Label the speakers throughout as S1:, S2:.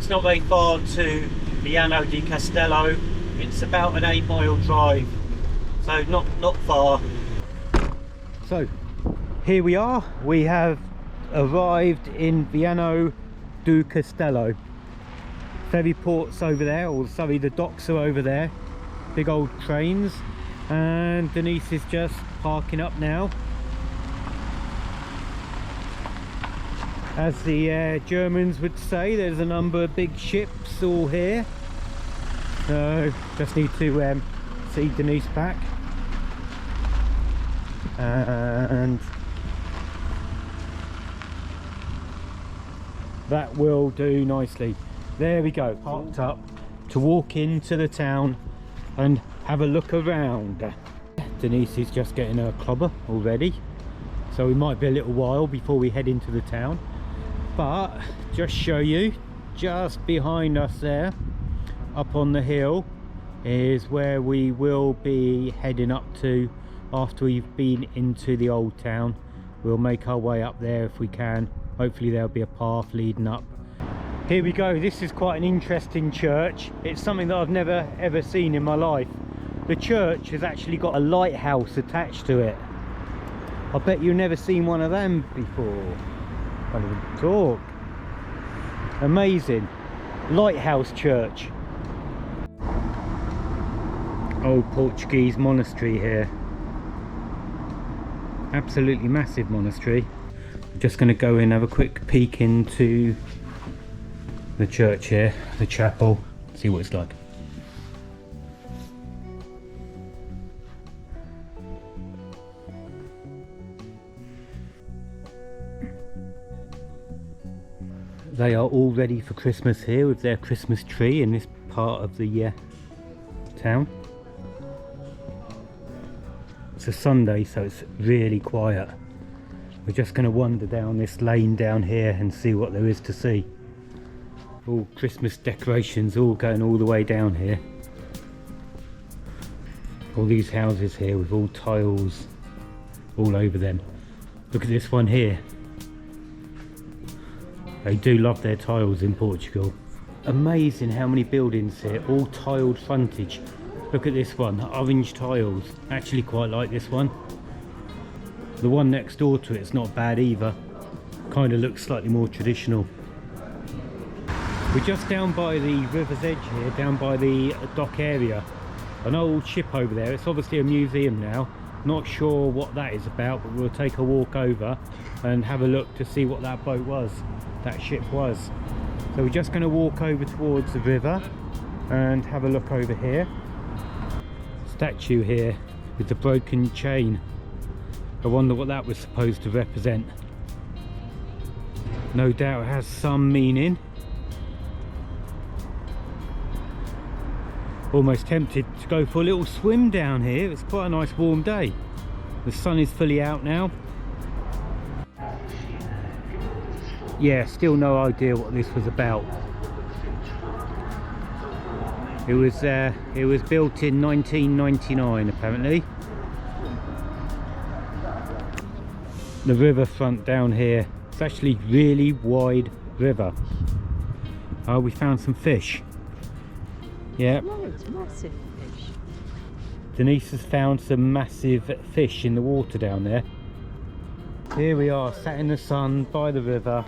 S1: It's not very far to Viana di Castelo. It's about an 8-mile drive, so not far. So here we are. We have arrived in Viana di Castelo. Ferry port's over there, or sorry, the docks are over there. Big old trains, and Denise is just parking up now. As the Germans would say, there's a number of big ships all here. So just need to see Denise back, and that will do nicely. There we go, parked up to walk into the town and have a look around. Denise is just getting her clobber already, so we might be a little while before we head into the town. But just show you, just behind us there, up on the hill, is where we will be heading up to after we've been into the old town. We'll make our way up there if we can. Hopefully there'll be a path leading up. Here we go. This is quite an interesting church. It's something that I've never ever seen in my life. The church has actually got a lighthouse attached to it. I bet you've never seen one of them before. Can't even talk. Amazing. Lighthouse church. Old Portuguese monastery here. Absolutely massive monastery. I'm just going to go in and have a quick peek into the church here, the chapel, see what it's like. They are all ready for Christmas here with their Christmas tree in this part of the town. It's a Sunday, so it's really quiet. We're just going to wander down this lane down here and see what there is to see. All Christmas decorations all going all the way down here. All these houses here with all tiles all over them. Look at this one here. They do love their tiles in Portugal. Amazing how many buildings here, all tiled frontage. Look at this one, orange tiles. Actually quite like this one. The one next door to it's not bad either. Kind of looks slightly more traditional. We're just down by the river's edge here, down by the dock area. An old ship over there. It's obviously a museum now. Not sure what that is about, but we'll take a walk over and have a look to see what that boat was, that ship was. So we're just going to walk over towards the river and have a look over here. Statue here with the broken chain. I wonder what that was supposed to represent. No doubt it has some meaning. Almost tempted to go for a little swim down here. It's quite a nice warm day. The sun is fully out now. Yeah, still no idea what this was about. It was built in 1999 apparently. The riverfront down here, it's actually really wide river. Oh, we found some fish. Yeah.
S2: No, it's massive fish.
S1: Denise has found some massive fish in the water down there. Here we are, sat in the sun by the river,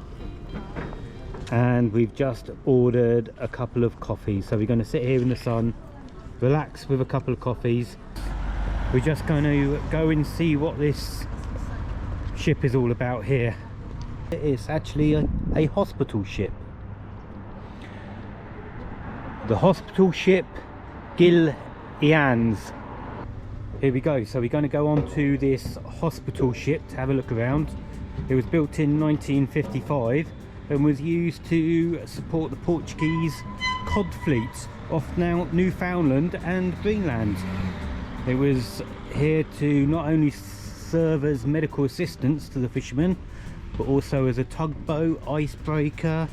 S1: and we've just ordered a couple of coffees. So we're going to sit here in the sun, relax with a couple of coffees. We're just going to go and see what this ship is all about here. It's actually a hospital ship. The hospital ship Gil Ians. Here we go. So we're going to go on to this hospital ship to have a look around. It was built in 1955 and was used to support the Portuguese cod fleets off now Newfoundland and Greenland. It was here to not only serve as medical assistance to the fishermen, but also as a tugboat, icebreaker,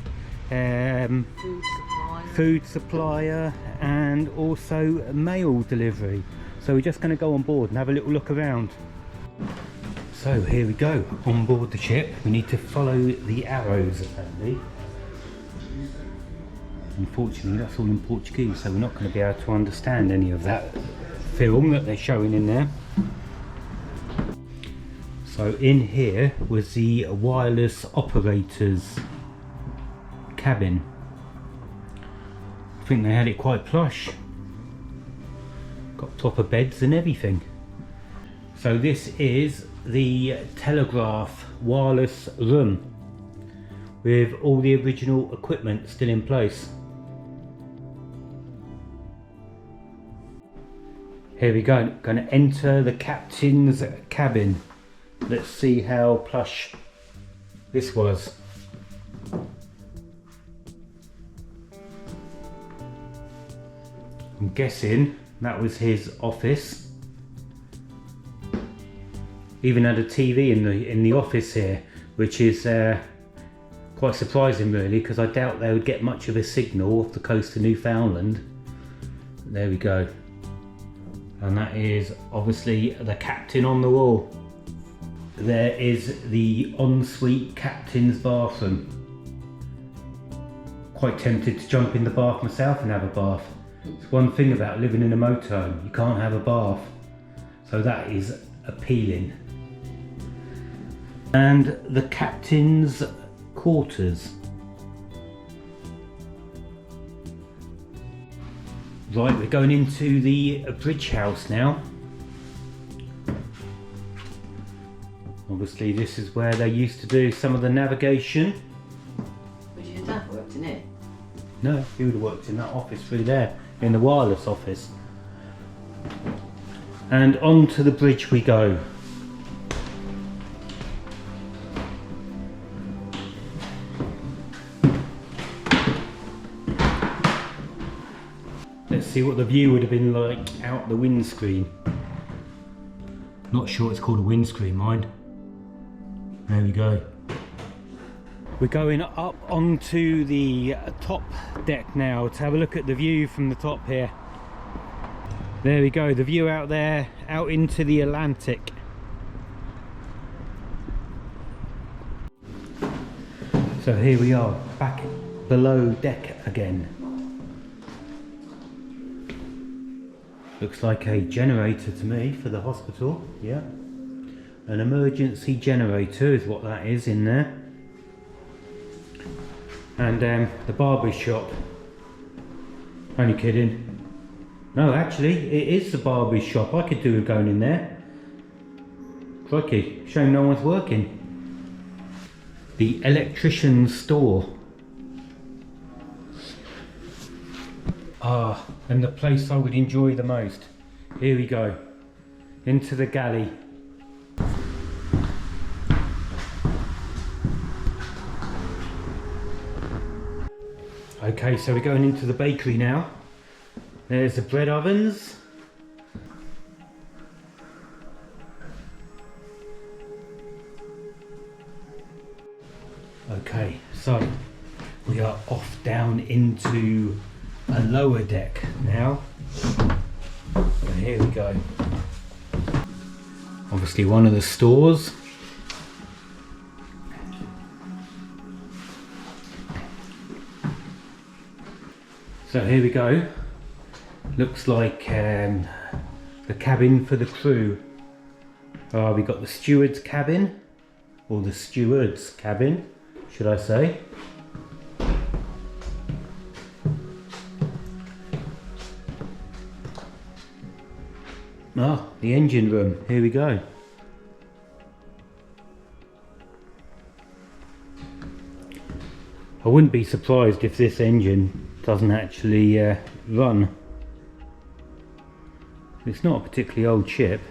S1: food supplier, and also mail delivery. So we're just going to go on board and have a little look around. So here we go, on board the ship. We need to follow the arrows apparently. Unfortunately, that's all in Portuguese, so we're not going to be able to understand any of that film that they're showing in there. So in here was the wireless operator's cabin. I think they had it quite plush. Got proper beds and everything. So this is the telegraph wireless room with all the original equipment still in place. Here we go, going to enter the captain's cabin. Let's see how plush this was. I'm guessing that was his office. Even had a TV in the office here, which is quite surprising really, because I doubt they would get much of a signal off the coast of Newfoundland. There we go. And that is obviously the captain on the wall. There is the ensuite captain's bathroom. Quite tempted to jump in the bath myself and have a bath. It's one thing about living in a motorhome, you can't have a bath. So that is appealing. And the captain's quarters. Right, we're going into the bridge house now. Obviously this is where they used to do some of the navigation.
S2: Would your dad worked in it?
S1: No, he would have worked in that office through there, in the wireless office. And onto the bridge we go. Let's see what the view would have been like out the windscreen. Not sure it's called a windscreen, mind. There we go. We're going up onto the top deck now to have a look at the view from the top here. There we go, the view out there, out into the Atlantic. So here we are, back below deck again. Looks like a generator to me for the hospital, yeah. An emergency generator is what that is in there. And the barber shop. Only kidding. No, actually, it is the barber shop. I could do with going in there. Crikey, shame no one's working. The electrician's store. Ah, and the place I would enjoy the most. Here we go. Into the galley. Okay, so we're going into the bakery now. There's the bread ovens. Okay, so we are off down into a lower deck now. So here we go. Obviously one of the stores. So here we go. Looks like the cabin for the crew. We got the steward's cabin, or the steward's cabin, should I say. Ah, the engine room. Here we go. I wouldn't be surprised if this engine doesn't actually run. It's not a particularly old ship.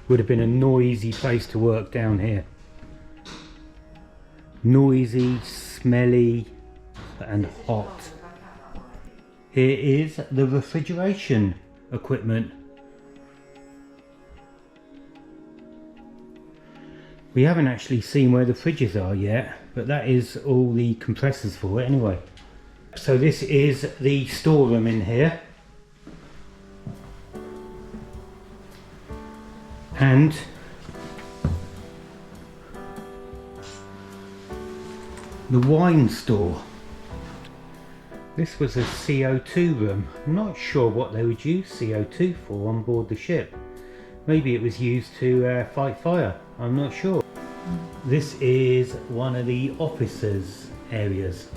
S1: Would have been a noisy place to work down here. Noisy, smelly and hot. Here is the refrigeration equipment. We haven't actually seen where the fridges are yet, but that is all the compressors for it anyway. So this is the storeroom in here. And the wine store. This was a CO2 room. I'm not sure what they would use CO2 for on board the ship. Maybe it was used to fight fire. I'm not sure. This is one of the officers' areas.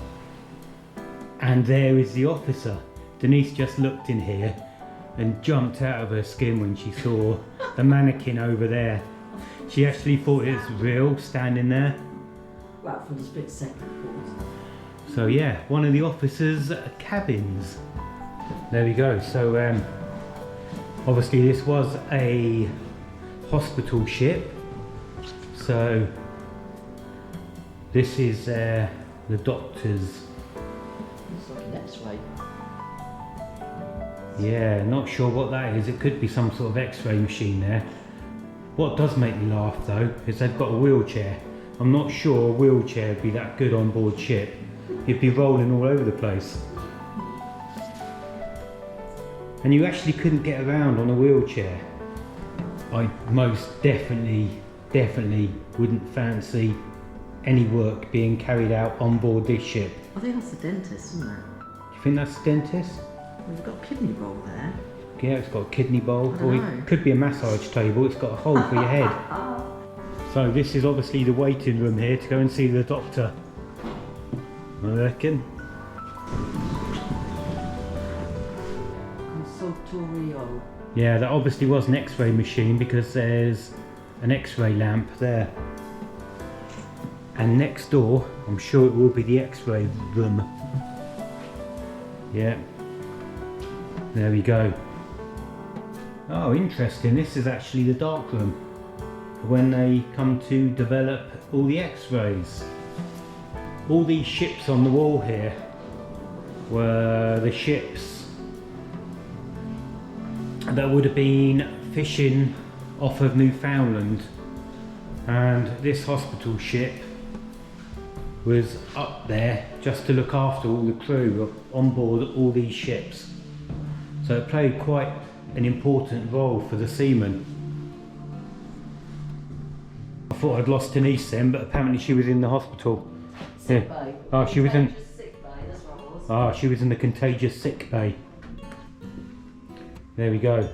S1: And there is the officer. Denise just looked in here and jumped out of her skin when she saw the mannequin over there. She actually thought it was real, standing there.
S2: Well, from the split second, of course.
S1: So yeah, one of the officers' cabins. There we go. So obviously this was a hospital ship. So this is the doctor's.
S2: It's like an X-ray.
S1: Yeah, not sure what that is. It could be some sort of X-ray machine there. What does make me laugh though is they've got a wheelchair. I'm not sure a wheelchair would be that good on board ship. You'd be rolling all over the place. And you actually couldn't get around on a wheelchair. I most definitely wouldn't fancy any work being carried out on board this ship.
S2: I think that's the dentist, isn't it?
S1: You think that's the dentist?
S2: We've got a kidney roll there.
S1: Yeah, it's got a kidney bowl,
S2: I
S1: or
S2: don't know.
S1: it could be a massage table. It's got a hole for your head. So this is obviously the waiting room here to go and see the doctor, I reckon.
S2: Consultorio.
S1: Yeah, that obviously was an X-ray machine because there's an X-ray lamp there. And next door, I'm sure it will be the X-ray room. Yeah. There we go. Oh, interesting. This is actually the dark room for when they come to develop all the X-rays. All these ships on the wall here were the ships that would have been fishing off of Newfoundland, and this hospital ship was up there just to look after all the crew on board all these ships. So it played quite an important role for the seamen. I thought I'd lost Denise then, but apparently she was in the hospital.
S2: Sick bay.
S1: Oh, she was in.
S2: Sick bay, that's what it was.
S1: Oh, she was in the contagious sick bay. There we go.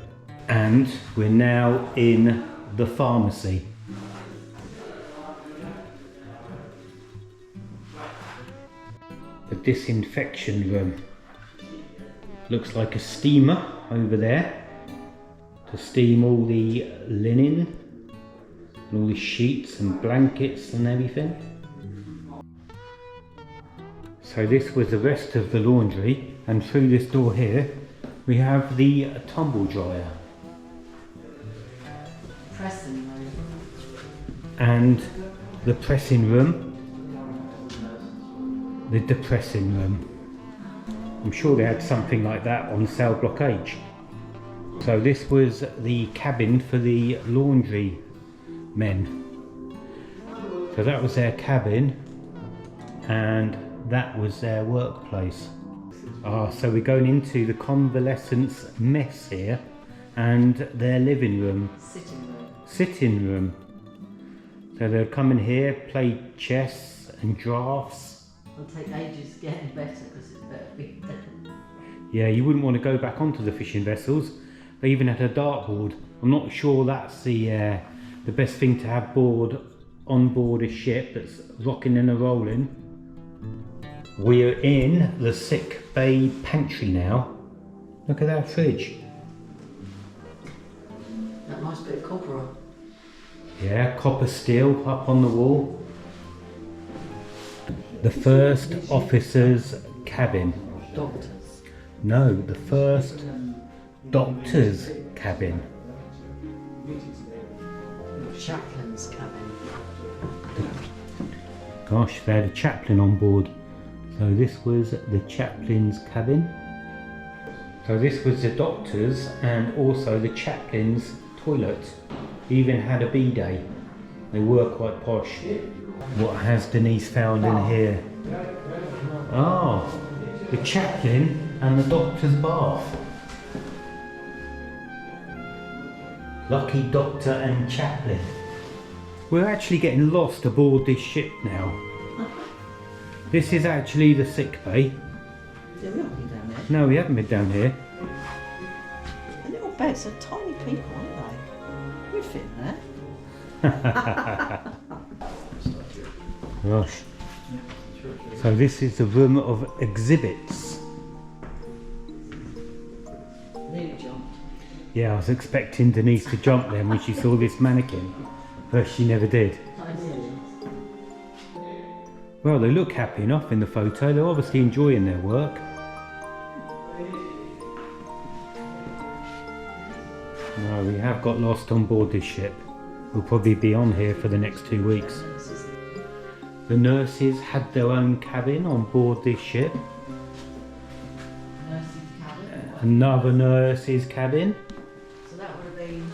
S1: And we're now in the pharmacy. The disinfection room. Looks like a steamer over there to steam all the linen and all the sheets and blankets and everything. So this was the rest of the laundry, and through this door here we have the tumble dryer
S2: Pressing room.
S1: and the pressing room, the depressing room. I'm sure they had something like that on Cell Block H. So this was the cabin for the laundry men. So that was their cabin and that was their workplace. So we're going into the convalescence mess here and their living room. Sitting room. So they'll come in here, play chess and drafts.
S2: It'll take ages getting better because it's better being dead.
S1: Yeah, you wouldn't want to go back onto the fishing vessels. They even had a dartboard. I'm not sure that's the best thing to have on board a ship that's rocking and a rolling. We're in the sick bay pantry now. Look at that fridge.
S2: That nice bit of copper on.
S1: Yeah, copper steel up on the wall. The first officer's cabin.
S2: Doctors.
S1: No, the first doctor's cabin.
S2: Chaplain's cabin.
S1: Gosh, they had a chaplain on board. So this was the chaplain's cabin. So this was the doctor's and also the chaplain's toilet. Even had a bidet. They were quite posh. What has Denise found in here? Oh, the chaplain and the doctor's bath. Lucky doctor and chaplain. We're actually getting lost aboard this ship now. This is actually the sick bay.
S2: Yeah, we haven't been down there.
S1: No, we haven't been down here.
S2: The little beds are tiny people, aren't they? We'd fit in there.
S1: Gosh. So this is the room of exhibits.
S2: Nearly jumped.
S1: Yeah, I was expecting Denise to jump then when she saw this mannequin, but she never did.
S2: I nearly.
S1: Well, they look happy enough in the photo. They're obviously enjoying their work. No, we have got lost on board this ship. We'll probably be on here for the next 2 weeks. The nurses had their own cabin on board this ship.
S2: Nurse's cabin.
S1: Another nurse's cabin.
S2: So that would have been.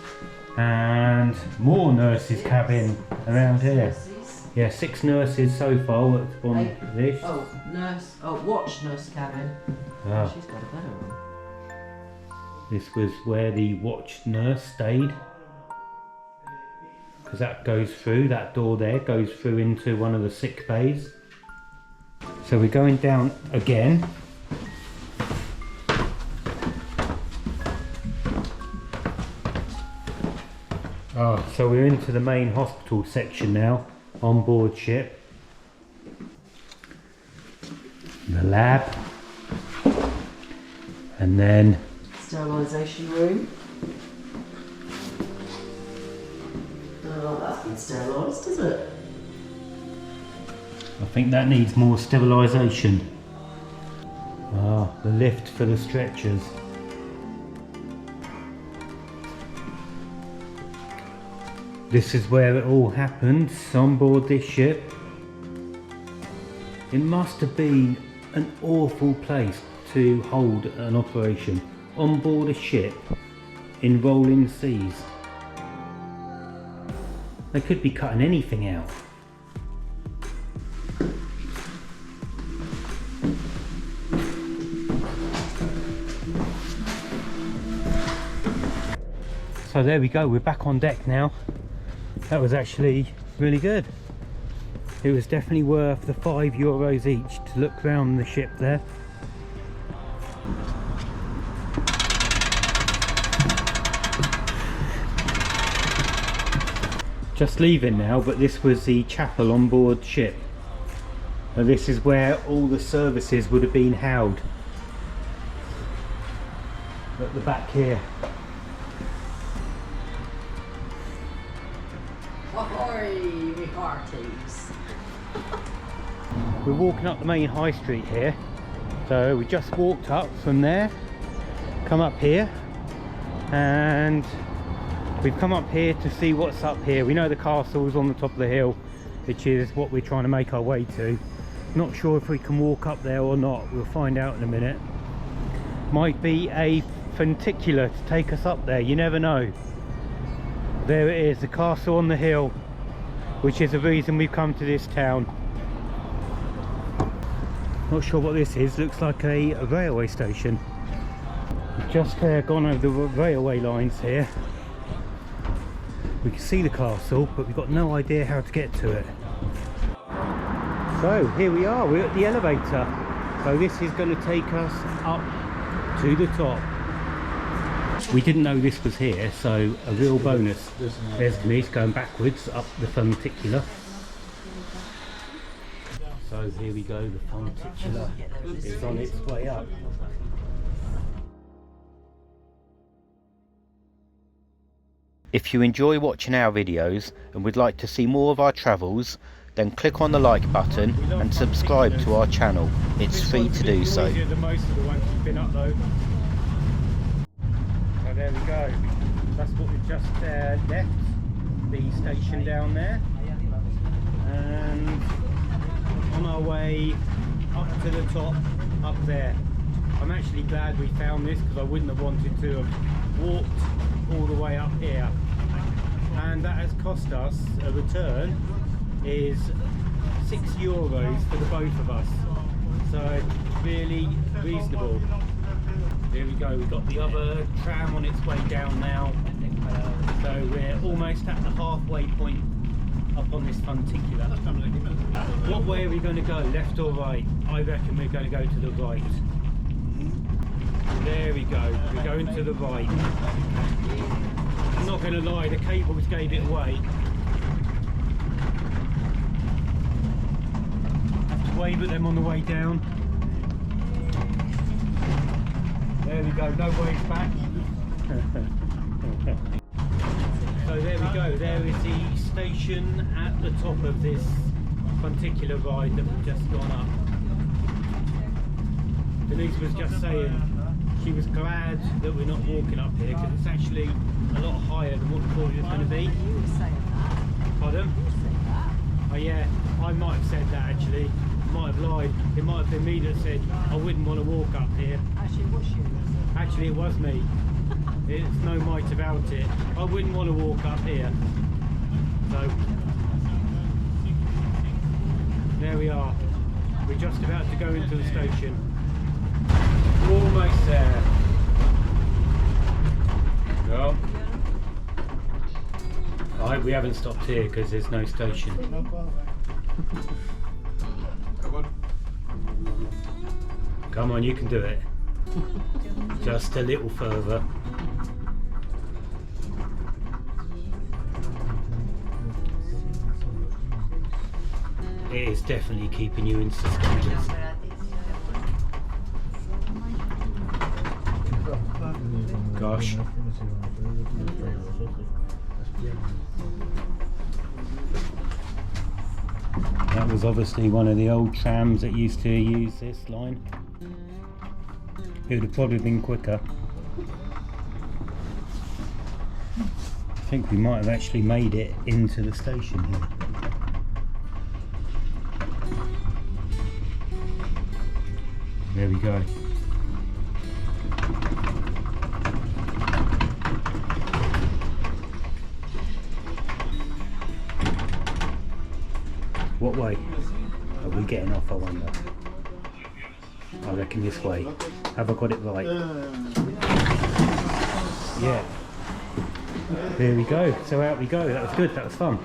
S1: And more nurses' cabin around here.
S2: Nurses.
S1: Yeah, 6 nurses so far on this.
S2: Oh, nurse. Oh, watch nurse cabin.
S1: Ah,
S2: She's got a better one.
S1: this was where the watch nurse stayed. Because that goes through, that door there goes through into one of the sick bays. So we're going down again. Oh, so we're into the main hospital section now, on board ship. The lab. And then
S2: Sterilisation room. Oh, that's been sterilised, does it?
S1: I think that needs more sterilisation. Ah, the lift for the stretchers. This is where it all happened, on board this ship. It must have been an awful place to hold an operation, on board a ship in rolling seas. They could be cutting anything out. So there we go, we're back on deck now. That was actually really good. It was definitely worth the €5 each to look around the ship there. Just leaving now, but this was the chapel on board ship. And this is where all the services would have been held. At the back here.
S2: Ahoy, me hearties.
S1: We're walking up the main high street here. So we just walked up from there, come up here, and we've come up here to see what's up here. We know the castle's on the top of the hill, which is what we're trying to make our way to. Not sure if we can walk up there or not. We'll find out in a minute. Might be a funicular to take us up there, you never know. There it is, the castle on the hill, which is the reason we've come to this town. Not sure what this is, looks like a railway station. We've just gone over the railway lines here. We can see the castle, but we've got no idea how to get to it. So here we are, we're at the elevator. So this is going to take us up to the top. We didn't know this was here, so a real bonus. There's Denise going backwards up the funicular. So here we go, the funicular is on its way up. If you enjoy watching our videos and would like to see more of our travels, then click on the like button and subscribe to our channel. It's free to do so. So there we go. That's what we've just left, the station down there. And on our way up to the top, up there. I'm actually glad we found this because I wouldn't have wanted to have walked all the way up here. And that has cost us a return is €6 for the both of us. So really reasonable. There we go, we've got the other tram on its way down now. So we're almost at the halfway point up on this funticular. What way are we going to go, left or right? I reckon we're going to go to the right. There we go, we're going to the right. I'm not going to lie, the cables gave it away. Have to wave at them on the way down. There we go, no waves back. So there we go, there is the station at the top of this funticular ride that we've just gone up. Denise was just saying she was glad that we're not walking up here because it's actually a lot higher than what we thought it was going to be.
S2: You were saying that.
S1: Pardon?
S2: You said that.
S1: Oh yeah, I might have said that actually. Might have lied. It might have been me that said I wouldn't want to walk up here.
S2: Actually, it was you.
S1: Actually, it was me. It's no might about it. I wouldn't want to walk up here. So, there we are. We're just about to go into the station. Almost there. Well, I hope we haven't stopped here because there's no station. Come on, you can do it. Just a little further. It is definitely keeping you in suspenders. Gosh. That was obviously one of the old trams that used to use this line. It would have probably been quicker. I think we might have actually made it into the station here. There we go. What way are we getting off, I wonder? I reckon this way. Have I got it right? Yeah. There we go. So out we go. That was good. That was fun.